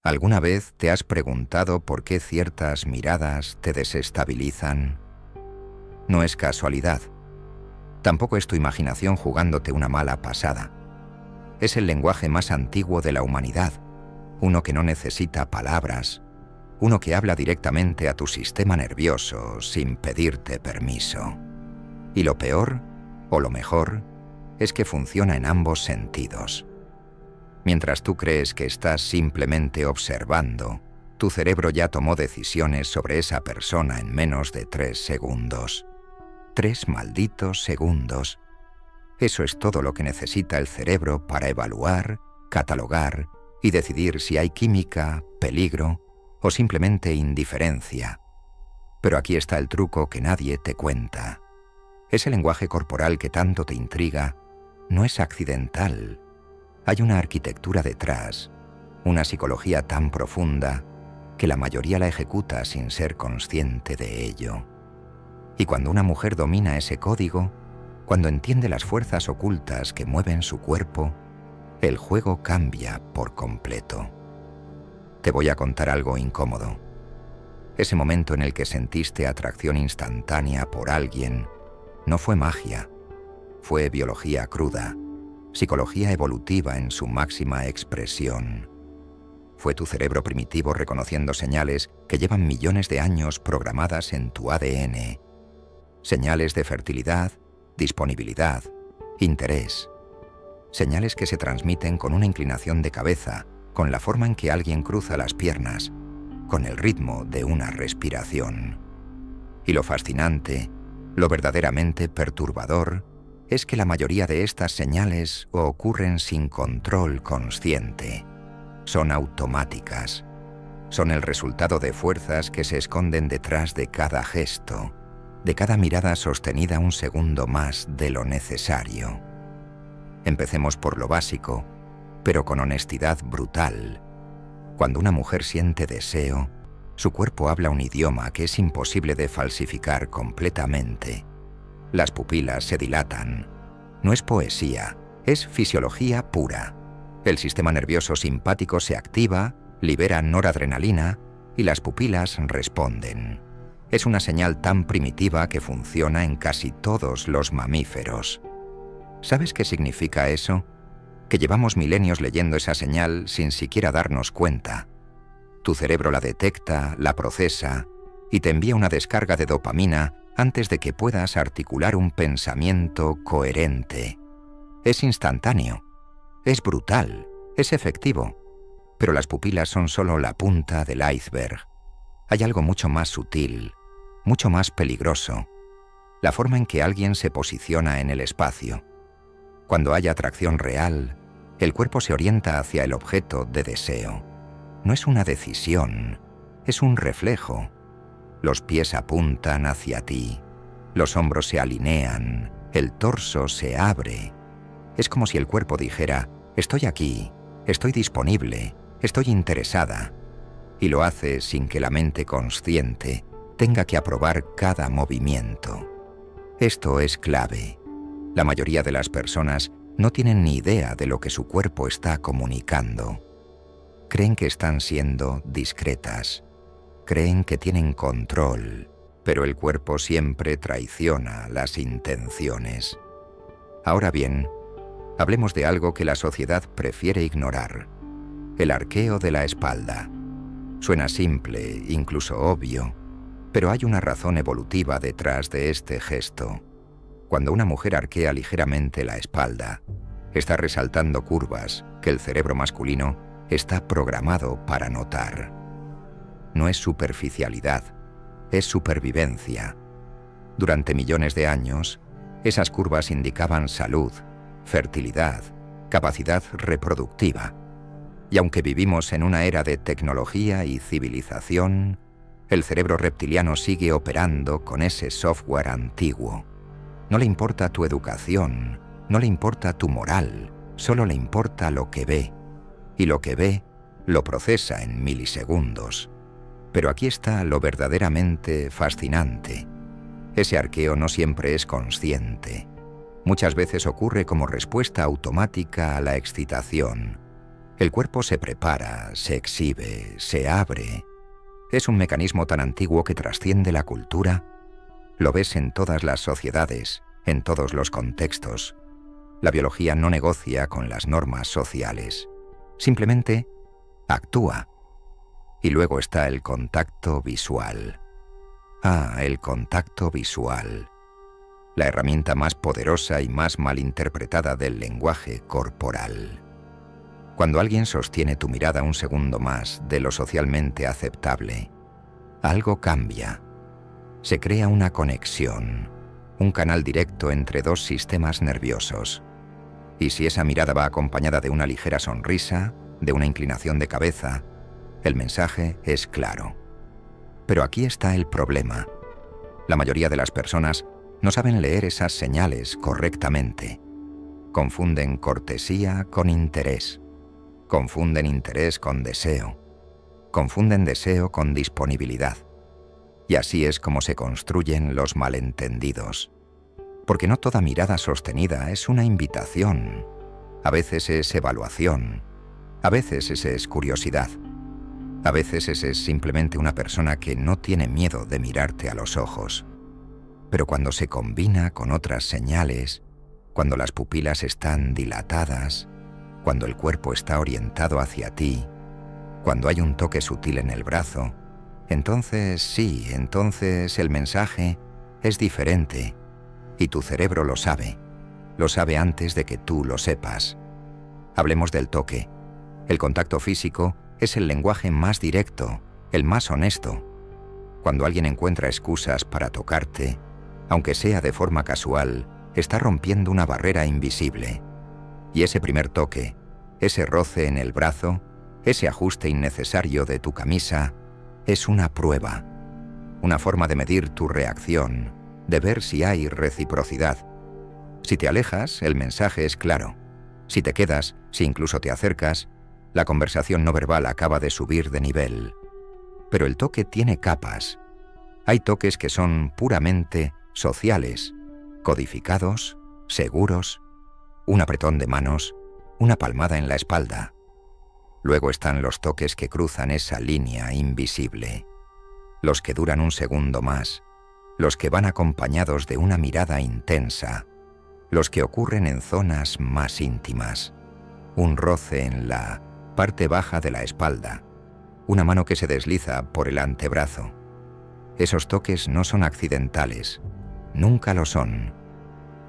¿Alguna vez te has preguntado por qué ciertas miradas te desestabilizan? No es casualidad. Tampoco es tu imaginación jugándote una mala pasada. Es el lenguaje más antiguo de la humanidad, uno que no necesita palabras, uno que habla directamente a tu sistema nervioso sin pedirte permiso. Y lo peor, o lo mejor, es que funciona en ambos sentidos. Mientras tú crees que estás simplemente observando, tu cerebro ya tomó decisiones sobre esa persona en menos de 3 segundos. 3 malditos segundos. Eso es todo lo que necesita el cerebro para evaluar, catalogar y decidir si hay química, peligro o simplemente indiferencia. Pero aquí está el truco que nadie te cuenta. Ese lenguaje corporal que tanto te intriga no es accidental. Hay una arquitectura detrás, una psicología tan profunda que la mayoría la ejecuta sin ser consciente de ello. Y cuando una mujer domina ese código, cuando entiende las fuerzas ocultas que mueven su cuerpo, el juego cambia por completo. Te voy a contar algo incómodo. Ese momento en el que sentiste atracción instantánea por alguien no fue magia, fue biología cruda, psicología evolutiva en su máxima expresión. Fue tu cerebro primitivo reconociendo señales que llevan millones de años programadas en tu ADN. Señales de fertilidad, disponibilidad, interés. Señales que se transmiten con una inclinación de cabeza, con la forma en que alguien cruza las piernas, con el ritmo de una respiración. Y lo fascinante, lo verdaderamente perturbador, es que la mayoría de estas señales ocurren sin control consciente. Son automáticas. Son el resultado de fuerzas que se esconden detrás de cada gesto, de cada mirada sostenida un segundo más de lo necesario. Empecemos por lo básico, pero con honestidad brutal. Cuando una mujer siente deseo, su cuerpo habla un idioma que es imposible de falsificar completamente. Las pupilas se dilatan. No es poesía, es fisiología pura. El sistema nervioso simpático se activa, libera noradrenalina y las pupilas responden. Es una señal tan primitiva que funciona en casi todos los mamíferos. ¿Sabes qué significa eso? Que llevamos milenios leyendo esa señal sin siquiera darnos cuenta. Tu cerebro la detecta, la procesa y te envía una descarga de dopamina antes de que puedas articular un pensamiento coherente. Es instantáneo, es brutal, es efectivo, pero las pupilas son solo la punta del iceberg. Hay algo mucho más sutil, mucho más peligroso, la forma en que alguien se posiciona en el espacio. Cuando hay atracción real, el cuerpo se orienta hacia el objeto de deseo. No es una decisión, es un reflejo. Los pies apuntan hacia ti, los hombros se alinean, el torso se abre. Es como si el cuerpo dijera, estoy aquí, estoy disponible, estoy interesada. Y lo hace sin que la mente consciente tenga que aprobar cada movimiento. Esto es clave. La mayoría de las personas no tienen ni idea de lo que su cuerpo está comunicando. Creen que están siendo discretas. Creen que tienen control, pero el cuerpo siempre traiciona las intenciones. Ahora bien, hablemos de algo que la sociedad prefiere ignorar: el arqueo de la espalda. Suena simple, incluso obvio, pero hay una razón evolutiva detrás de este gesto. Cuando una mujer arquea ligeramente la espalda, está resaltando curvas que el cerebro masculino está programado para notar. No es superficialidad, es supervivencia. Durante millones de años, esas curvas indicaban salud, fertilidad, capacidad reproductiva. Y aunque vivimos en una era de tecnología y civilización, el cerebro reptiliano sigue operando con ese software antiguo. No le importa tu educación, no le importa tu moral, solo le importa lo que ve. Y lo que ve, lo procesa en milisegundos. Pero aquí está lo verdaderamente fascinante. Ese arqueo no siempre es consciente. Muchas veces ocurre como respuesta automática a la excitación. El cuerpo se prepara, se exhibe, se abre. Es un mecanismo tan antiguo que trasciende la cultura. Lo ves en todas las sociedades, en todos los contextos. La biología no negocia con las normas sociales. Simplemente actúa. Y luego está el contacto visual. El contacto visual. La herramienta más poderosa y más malinterpretada del lenguaje corporal. Cuando alguien sostiene tu mirada un segundo más de lo socialmente aceptable, algo cambia. Se crea una conexión, un canal directo entre dos sistemas nerviosos. Y si esa mirada va acompañada de una ligera sonrisa, de una inclinación de cabeza, el mensaje es claro. Pero aquí está el problema. La mayoría de las personas no saben leer esas señales correctamente. Confunden cortesía con interés. Confunden interés con deseo. Confunden deseo con disponibilidad. Y así es como se construyen los malentendidos. Porque no toda mirada sostenida es una invitación. A veces es evaluación. A veces es curiosidad. A veces es simplemente una persona que no tiene miedo de mirarte a los ojos. Pero cuando se combina con otras señales, cuando las pupilas están dilatadas, cuando el cuerpo está orientado hacia ti, cuando hay un toque sutil en el brazo, entonces el mensaje es diferente y tu cerebro lo sabe antes de que tú lo sepas. Hablemos del toque. El contacto físico es el lenguaje más directo, el más honesto. Cuando alguien encuentra excusas para tocarte, aunque sea de forma casual, está rompiendo una barrera invisible. Y ese primer toque, ese roce en el brazo, ese ajuste innecesario de tu camisa, es una prueba, una forma de medir tu reacción, de ver si hay reciprocidad. Si te alejas, el mensaje es claro. Si te quedas, si incluso te acercas, la conversación no verbal acaba de subir de nivel. Pero el toque tiene capas. Hay toques que son puramente sociales, codificados, seguros, un apretón de manos, una palmada en la espalda. Luego están los toques que cruzan esa línea invisible, los que duran un segundo más, los que van acompañados de una mirada intensa, los que ocurren en zonas más íntimas, un roce en la parte baja de la espalda, una mano que se desliza por el antebrazo. Esos toques no son accidentales, nunca lo son.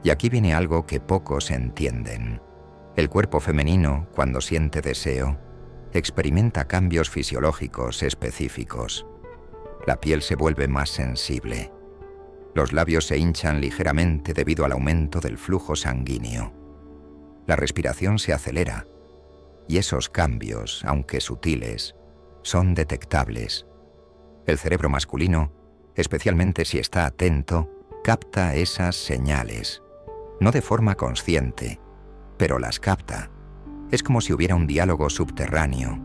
Y aquí viene algo que pocos entienden. El cuerpo femenino, cuando siente deseo, experimenta cambios fisiológicos específicos. La piel se vuelve más sensible. Los labios se hinchan ligeramente debido al aumento del flujo sanguíneo. La respiración se acelera. Y esos cambios, aunque sutiles, son detectables. El cerebro masculino, especialmente si está atento, capta esas señales. No de forma consciente, pero las capta. Es como si hubiera un diálogo subterráneo,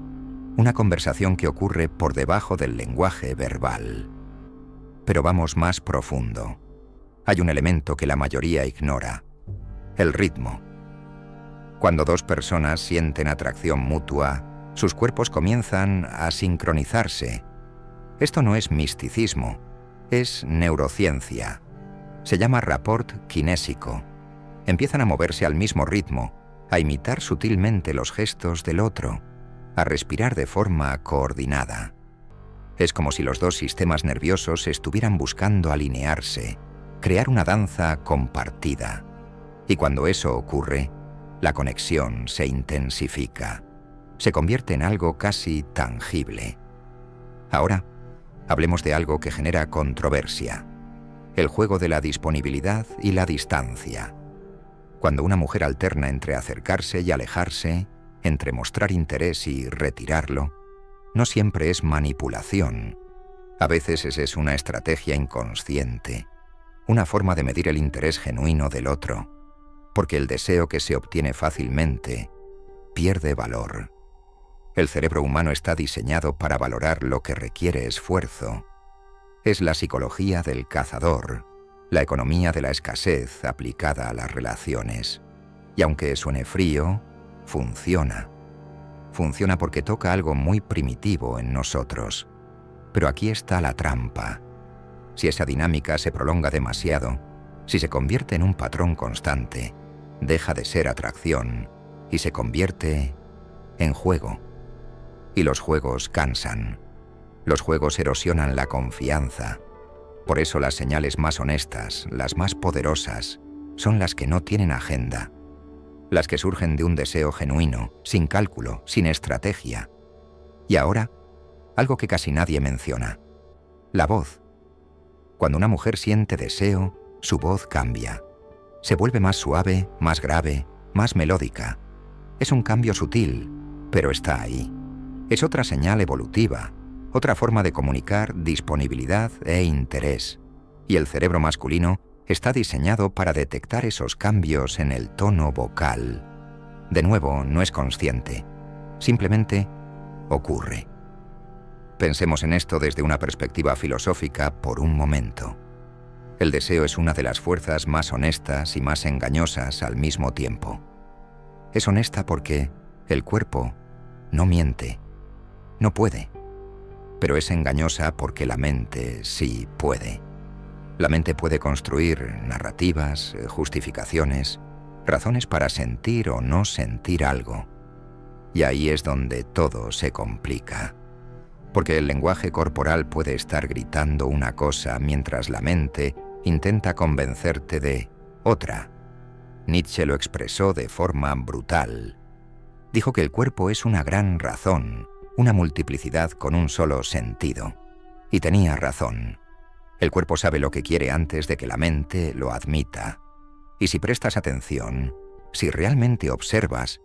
una conversación que ocurre por debajo del lenguaje verbal. Pero vamos más profundo. Hay un elemento que la mayoría ignora: el ritmo. Cuando dos personas sienten atracción mutua, sus cuerpos comienzan a sincronizarse. Esto no es misticismo, es neurociencia. Se llama rapport kinésico. Empiezan a moverse al mismo ritmo, a imitar sutilmente los gestos del otro, a respirar de forma coordinada. Es como si los dos sistemas nerviosos estuvieran buscando alinearse, crear una danza compartida. Y cuando eso ocurre, la conexión se intensifica, se convierte en algo casi tangible. Ahora, hablemos de algo que genera controversia: el juego de la disponibilidad y la distancia. Cuando una mujer alterna entre acercarse y alejarse, entre mostrar interés y retirarlo, no siempre es manipulación. A veces es una estrategia inconsciente, una forma de medir el interés genuino del otro, porque el deseo que se obtiene fácilmente pierde valor. El cerebro humano está diseñado para valorar lo que requiere esfuerzo. Es la psicología del cazador, la economía de la escasez aplicada a las relaciones. Y aunque suene frío, funciona. funciona porque toca algo muy primitivo en nosotros. Pero aquí está la trampa. Si esa dinámica se prolonga demasiado, si se convierte en un patrón constante, deja de ser atracción y se convierte en juego. Y los juegos cansan. Los juegos erosionan la confianza. Por eso las señales más honestas, las más poderosas, son las que no tienen agenda. Las que surgen de un deseo genuino, sin cálculo, sin estrategia. Y ahora, algo que casi nadie menciona. La voz. Cuando una mujer siente deseo, su voz cambia. Se vuelve más suave, más grave, más melódica. Es un cambio sutil, pero está ahí. Es otra señal evolutiva, otra forma de comunicar disponibilidad e interés. Y el cerebro masculino está diseñado para detectar esos cambios en el tono vocal. De nuevo, no es consciente. Simplemente ocurre. Pensemos en esto desde una perspectiva filosófica por un momento. El deseo es una de las fuerzas más honestas y más engañosas al mismo tiempo. Es honesta porque el cuerpo no miente, no puede. Pero es engañosa porque la mente sí puede. La mente puede construir narrativas, justificaciones, razones para sentir o no sentir algo. Y ahí es donde todo se complica. Porque el lenguaje corporal puede estar gritando una cosa mientras la mente intenta convencerte de otra. Nietzsche lo expresó de forma brutal. Dijo que el cuerpo es una gran razón, una multiplicidad con un solo sentido. Y tenía razón. El cuerpo sabe lo que quiere antes de que la mente lo admita. Y si prestas atención, si realmente observas,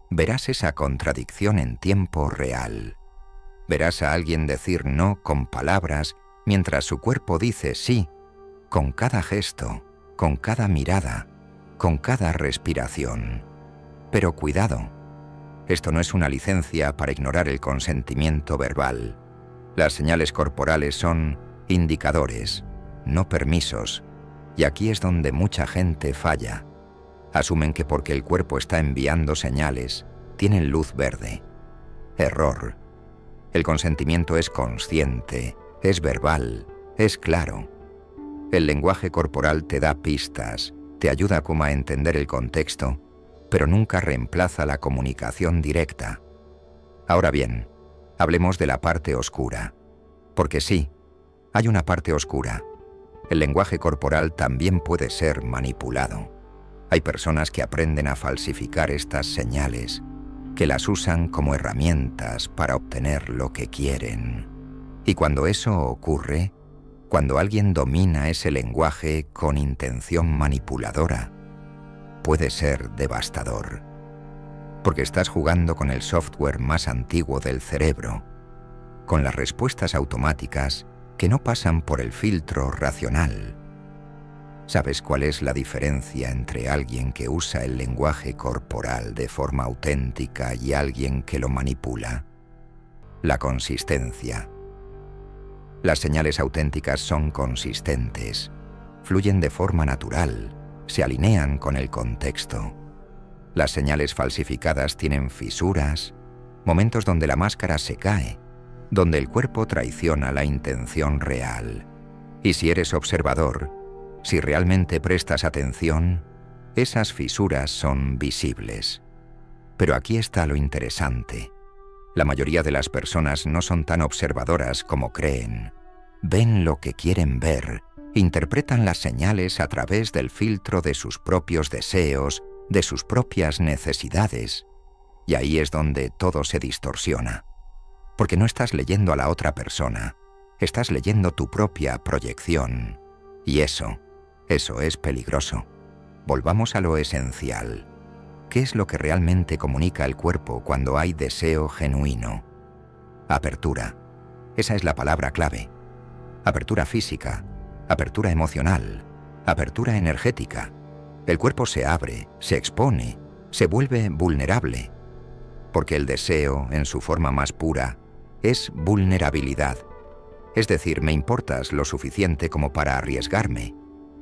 verás esa contradicción en tiempo real. Verás a alguien decir no con palabras mientras su cuerpo dice sí, con cada gesto, con cada mirada, con cada respiración. Pero cuidado, esto no es una licencia para ignorar el consentimiento verbal. Las señales corporales son indicadores, no permisos, y aquí es donde mucha gente falla. Asumen que porque el cuerpo está enviando señales, tienen luz verde. Error. El consentimiento es consciente, es verbal, es claro. El lenguaje corporal te da pistas, te ayuda como a entender el contexto, pero nunca reemplaza la comunicación directa. Ahora bien, hablemos de la parte oscura. Porque sí, hay una parte oscura. El lenguaje corporal también puede ser manipulado. Hay personas que aprenden a falsificar estas señales, que las usan como herramientas para obtener lo que quieren. Y cuando eso ocurre, cuando alguien domina ese lenguaje con intención manipuladora, puede ser devastador. Porque estás jugando con el software más antiguo del cerebro, con las respuestas automáticas que no pasan por el filtro racional. ¿Sabes cuál es la diferencia entre alguien que usa el lenguaje corporal de forma auténtica y alguien que lo manipula? La consistencia. Las señales auténticas son consistentes, fluyen de forma natural, se alinean con el contexto. Las señales falsificadas tienen fisuras, momentos donde la máscara se cae, donde el cuerpo traiciona la intención real. Y si eres observador, si realmente prestas atención, esas fisuras son visibles. Pero aquí está lo interesante. La mayoría de las personas no son tan observadoras como creen. Ven lo que quieren ver, interpretan las señales a través del filtro de sus propios deseos, de sus propias necesidades. Y ahí es donde todo se distorsiona. Porque no estás leyendo a la otra persona, estás leyendo tu propia proyección. Y eso es peligroso. Volvamos a lo esencial. ¿Qué es lo que realmente comunica el cuerpo cuando hay deseo genuino? Apertura. Esa es la palabra clave. Apertura física, apertura emocional, apertura energética. El cuerpo se abre, se expone, se vuelve vulnerable. Porque el deseo, en su forma más pura, es vulnerabilidad. Es decir, me importas lo suficiente como para arriesgarme.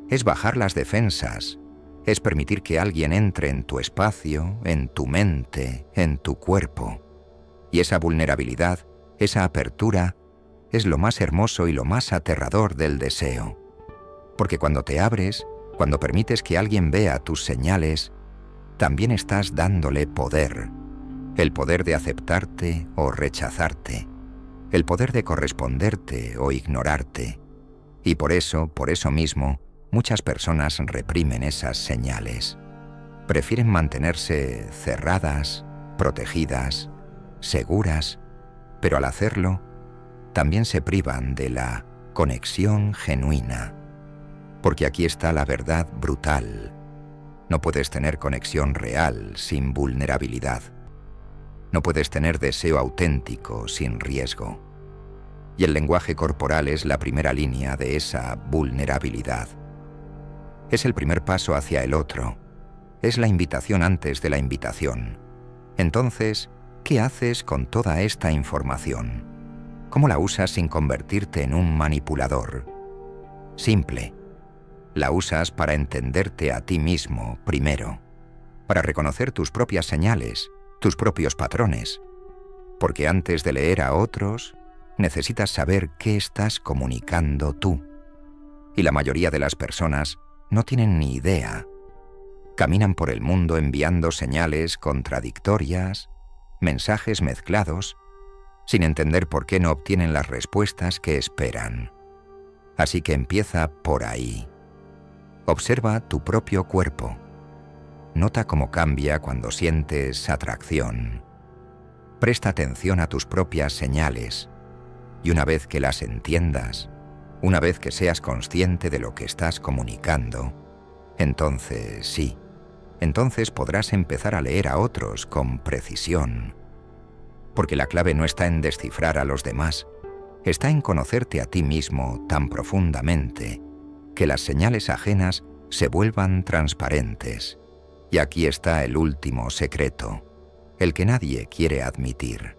Es bajar las defensas, es permitir que alguien entre en tu espacio, en tu mente, en tu cuerpo. Y esa vulnerabilidad, esa apertura, es lo más hermoso y lo más aterrador del deseo. Porque cuando te abres, cuando permites que alguien vea tus señales, también estás dándole poder. El poder de aceptarte o rechazarte. El poder de corresponderte o ignorarte. Y por eso mismo, muchas personas reprimen esas señales. Prefieren mantenerse cerradas, protegidas, seguras, pero al hacerlo, también se privan de la conexión genuina. Porque aquí está la verdad brutal. No puedes tener conexión real sin vulnerabilidad. No puedes tener deseo auténtico sin riesgo. Y el lenguaje corporal es la primera línea de esa vulnerabilidad. Es el primer paso hacia el otro. Es la invitación antes de la invitación. Entonces, ¿qué haces con toda esta información? ¿Cómo la usas sin convertirte en un manipulador? Simple. La usas para entenderte a ti mismo primero, para reconocer tus propias señales, tus propios patrones. Porque antes de leer a otros, necesitas saber qué estás comunicando tú. Y la mayoría de las personas no tienen ni idea. Caminan por el mundo enviando señales contradictorias, mensajes mezclados, sin entender por qué no obtienen las respuestas que esperan. Así que empieza por ahí. Observa tu propio cuerpo. Nota cómo cambia cuando sientes atracción. Presta atención a tus propias señales. Y una vez que las entiendas, una vez que seas consciente de lo que estás comunicando, entonces sí, entonces podrás empezar a leer a otros con precisión. Porque la clave no está en descifrar a los demás, está en conocerte a ti mismo tan profundamente que las señales ajenas se vuelvan transparentes. Y aquí está el último secreto, el que nadie quiere admitir.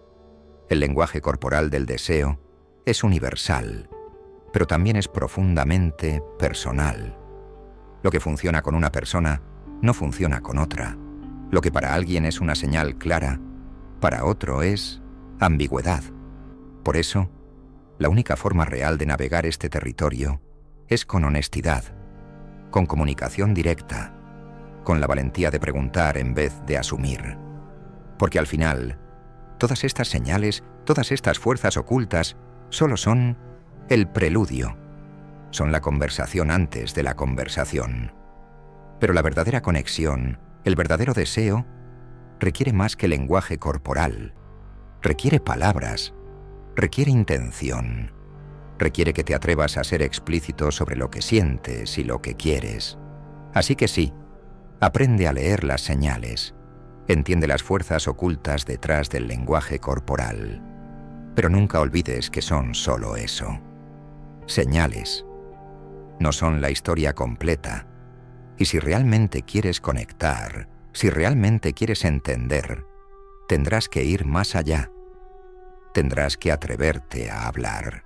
El lenguaje corporal del deseo es universal, pero también es profundamente personal. Lo que funciona con una persona no funciona con otra. Lo que para alguien es una señal clara, para otro es ambigüedad. Por eso, la única forma real de navegar este territorio es con honestidad, con comunicación directa, con la valentía de preguntar en vez de asumir. Porque al final, todas estas señales, todas estas fuerzas ocultas, solo son el preludio. Son la conversación antes de la conversación. Pero la verdadera conexión, el verdadero deseo, requiere más que lenguaje corporal. Requiere palabras, requiere intención. Requiere que te atrevas a ser explícito sobre lo que sientes y lo que quieres. Así que sí, aprende a leer las señales. Entiende las fuerzas ocultas detrás del lenguaje corporal. Pero nunca olvides que son solo eso. Señales. No son la historia completa. Y si realmente quieres conectar, si realmente quieres entender, tendrás que ir más allá. Tendrás que atreverte a hablar.